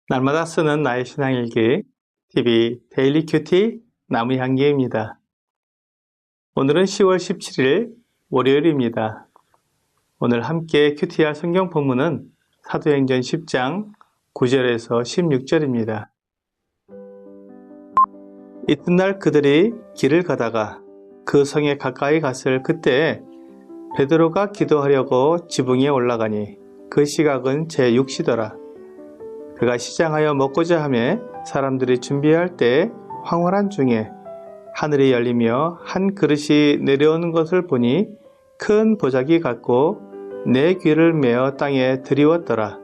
날마다 쓰는 나의 신앙일기 TV 데일리 큐티 나무향기입니다. 오늘은 10월 17일 월요일입니다. 오늘 함께 큐티할 성경 본문은 사도행전 10장 9절에서 16절입니다. 이튿날 그들이 길을 가다가 그 성에 가까이 갔을 그때 베드로가 기도하려고 지붕에 올라가니 그 시각은 제6시더라. 그가 시장하여 먹고자 하매 사람들이 준비할 때 황홀한 중에 하늘이 열리며 한 그릇이 내려오는 것을 보니 큰 보자기 같고 네 귀를 메어 땅에 들이웠더라.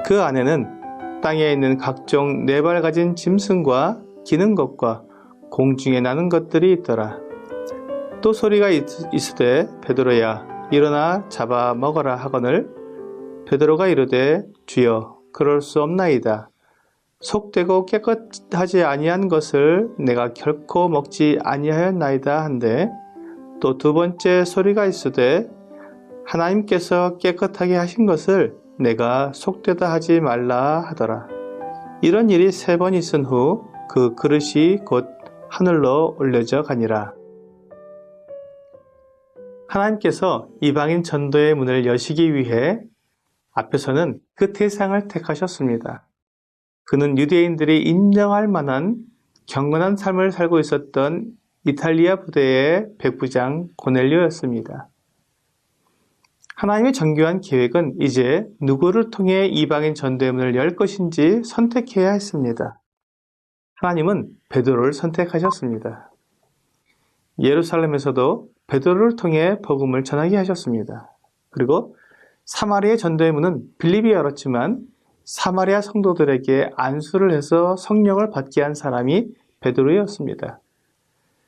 그 안에는 땅에 있는 각종 네 발 가진 짐승과 기는 것과 공중에 나는 것들이 있더라. 또 소리가 있으되 베드로야 일어나 잡아 먹어라 하거늘 베드로가 이르되 주여 그럴 수 없나이다. 속되고 깨끗하지 아니한 것을 내가 결코 먹지 아니하였나이다 한데 또 두 번째 소리가 있으되 하나님께서 깨끗하게 하신 것을 내가 속되다 하지 말라 하더라. 이런 일이 3번 있은 후 그 그릇이 곧 하늘로 올려져 가니라. 하나님께서 이방인 전도의 문을 여시기 위해 앞에서는 그 대상을 택하셨습니다. 그는 유대인들이 인정할 만한 경건한 삶을 살고 있었던 이탈리아 부대의 백부장 고넬료였습니다. 하나님의 정교한 계획은 이제 누구를 통해 이방인 전도의 문을 열 것인지 선택해야 했습니다. 하나님은 베드로를 선택하셨습니다. 예루살렘에서도 베드로를 통해 복음을 전하게 하셨습니다. 그리고 사마리아 전도의 문은 빌립이 열었지만 사마리아 성도들에게 안수를 해서 성령을 받게 한 사람이 베드로였습니다.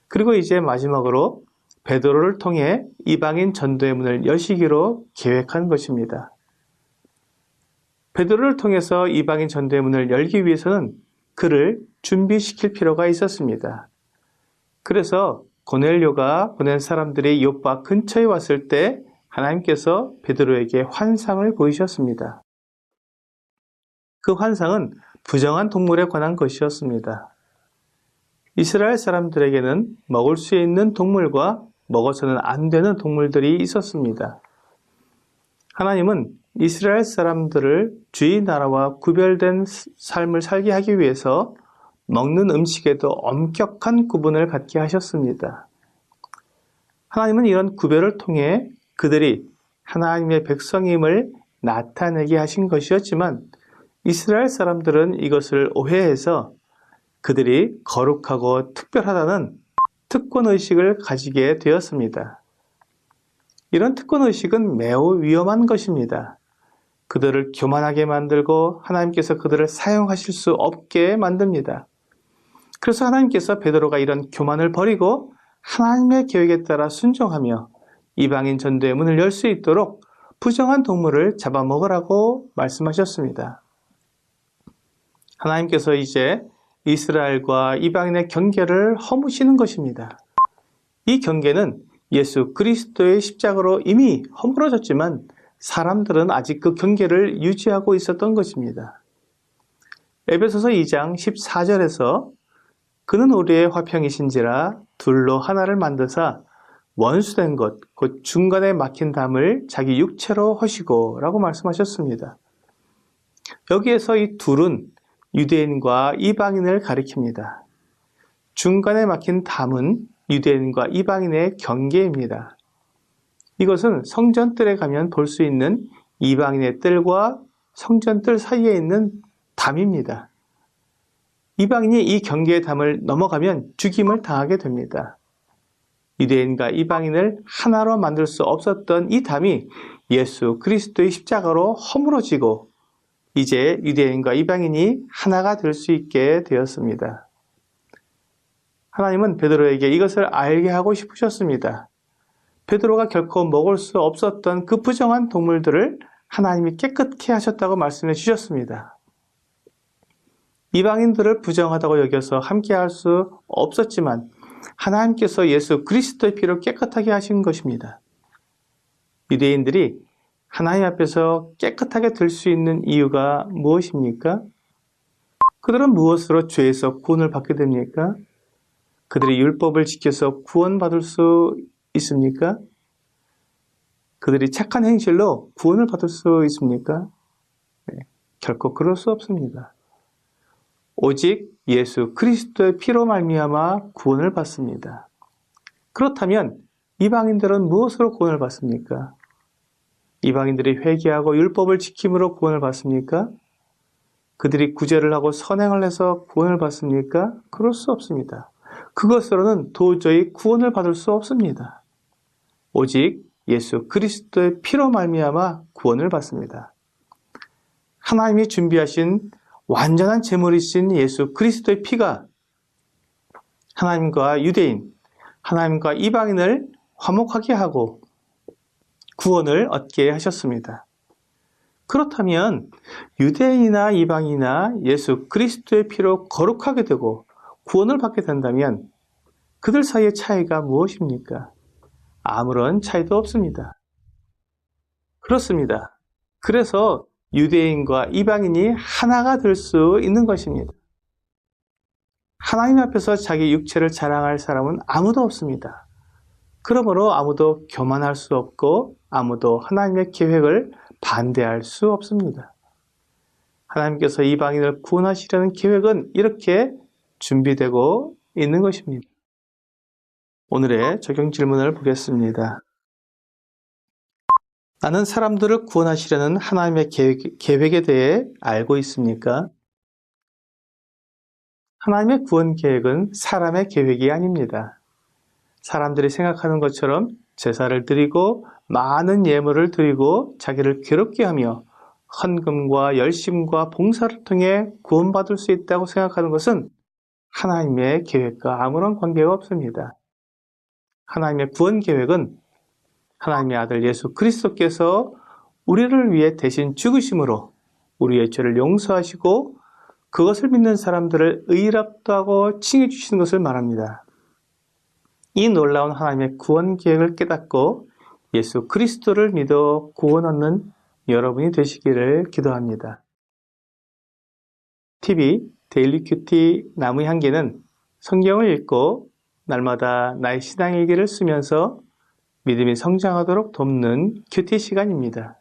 그리고 이제 마지막으로 베드로를 통해 이방인 전도의 문을 여시기로 계획한 것입니다. 베드로를 통해서 이방인 전도의 문을 열기 위해서는 그를 준비시킬 필요가 있었습니다. 그래서 고넬료가 보낸 사람들이 요파 근처에 왔을 때 하나님께서 베드로에게 환상을 보이셨습니다. 그 환상은 부정한 동물에 관한 것이었습니다. 이스라엘 사람들에게는 먹을 수 있는 동물과 먹어서는 안 되는 동물들이 있었습니다. 하나님은 이스라엘 사람들을 주의 나라와 구별된 삶을 살게 하기 위해서 먹는 음식에도 엄격한 구분을 갖게 하셨습니다. 하나님은 이런 구별을 통해 그들이 하나님의 백성임을 나타내게 하신 것이었지만 이스라엘 사람들은 이것을 오해해서 그들이 거룩하고 특별하다는 특권의식을 가지게 되었습니다. 이런 특권의식은 매우 위험한 것입니다. 그들을 교만하게 만들고 하나님께서 그들을 사용하실 수 없게 만듭니다. 그래서 하나님께서 베드로가 이런 교만을 버리고 하나님의 계획에 따라 순종하며 이방인 전도의 문을 열 수 있도록 부정한 동물을 잡아먹으라고 말씀하셨습니다. 하나님께서 이제 이스라엘과 이방인의 경계를 허무시는 것입니다. 이 경계는 예수 그리스도의 십자가로 이미 허물어졌지만 사람들은 아직 그 경계를 유지하고 있었던 것입니다. 에베소서 2장 14절에서 그는 우리의 화평이신지라 둘로 하나를 만드사 원수된 것, 곧 중간에 막힌 담을 자기 육체로 허시고 라고 말씀하셨습니다. 여기에서 이 둘은 유대인과 이방인을 가리킵니다. 중간에 막힌 담은 유대인과 이방인의 경계입니다. 이것은 성전뜰에 가면 볼 수 있는 이방인의 뜰과 성전뜰 사이에 있는 담입니다. 이방인이 이 경계의 담을 넘어가면 죽임을 당하게 됩니다. 유대인과 이방인을 하나로 만들 수 없었던 이 담이 예수 그리스도의 십자가로 허물어지고 이제 유대인과 이방인이 하나가 될 수 있게 되었습니다. 하나님은 베드로에게 이것을 알게 하고 싶으셨습니다. 베드로가 결코 먹을 수 없었던 그 부정한 동물들을 하나님이 깨끗게 하셨다고 말씀해 주셨습니다. 이방인들을 부정하다고 여겨서 함께할 수 없었지만 하나님께서 예수 그리스도의 피로 깨끗하게 하신 것입니다. 유대인들이 하나님 앞에서 깨끗하게 될 수 있는 이유가 무엇입니까? 그들은 무엇으로 죄에서 구원을 받게 됩니까? 그들이 율법을 지켜서 구원받을 수 있습니까? 그들이 착한 행실로 구원을 받을 수 있습니까? 네, 결코 그럴 수 없습니다. 오직 예수 그리스도의 피로 말미암아 구원을 받습니다. 그렇다면 이방인들은 무엇으로 구원을 받습니까? 이방인들이 회개하고 율법을 지킴으로 구원을 받습니까? 그들이 구제를 하고 선행을 해서 구원을 받습니까? 그럴 수 없습니다. 그것으로는 도저히 구원을 받을 수 없습니다. 오직 예수 그리스도의 피로 말미암아 구원을 받습니다. 하나님이 준비하신 완전한 제물이신 예수 그리스도의 피가 하나님과 유대인, 하나님과 이방인을 화목하게 하고 구원을 얻게 하셨습니다. 그렇다면 유대인이나 이방인이나 예수 그리스도의 피로 거룩하게 되고 구원을 받게 된다면 그들 사이의 차이가 무엇입니까? 아무런 차이도 없습니다. 그렇습니다. 그래서 유대인과 이방인이 하나가 될 수 있는 것입니다. 하나님 앞에서 자기 육체를 자랑할 사람은 아무도 없습니다. 그러므로 아무도 교만할 수 없고 아무도 하나님의 계획을 반대할 수 없습니다. 하나님께서 이방인을 구원하시려는 계획은 이렇게 준비되고 있는 것입니다. 오늘의 적용 질문을 보겠습니다. 나는 사람들을 구원하시려는 하나님의 계획에 대해 알고 있습니까? 하나님의 구원 계획은 사람의 계획이 아닙니다. 사람들이 생각하는 것처럼 제사를 드리고 많은 예물을 드리고 자기를 괴롭게 하며 헌금과 열심과 봉사를 통해 구원받을 수 있다고 생각하는 것은 하나님의 계획과 아무런 관계가 없습니다. 하나님의 구원 계획은 하나님의 아들 예수 그리스도께서 우리를 위해 대신 죽으심으로 우리의 죄를 용서하시고 그것을 믿는 사람들을 의롭다고 칭해 주시는 것을 말합니다. 이 놀라운 하나님의 구원 계획을 깨닫고 예수 그리스도를 믿어 구원 얻는 여러분이 되시기를 기도합니다. TV 데일리 큐티 나무의 향기는 성경을 읽고 날마다 나의 신앙일기를 쓰면서 믿음이 성장하도록 돕는 큐티 시간입니다.